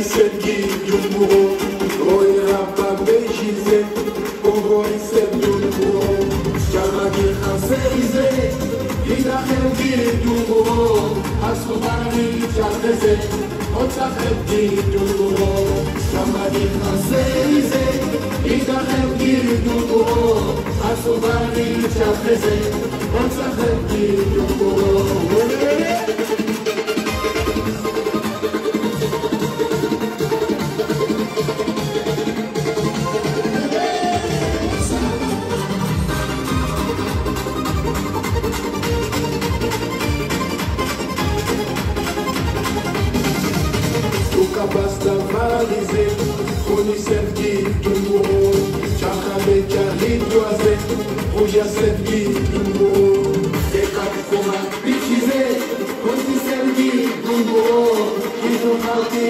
sergi jumbo Oi rapa bejize Oi ser jumbo Chamagi khaseize Ida khelgi jumbo Asubani chakeze Ota khelgi jumbo Chamagi khaseize Ida khelgi jumbo Asubani chakeze Ota khelgi jumbo Basta valize, koni sergi dumbo, chakale chalidoise, oja sergi dumbo, dekat koma bichize, koni sergi dumbo, kizo halti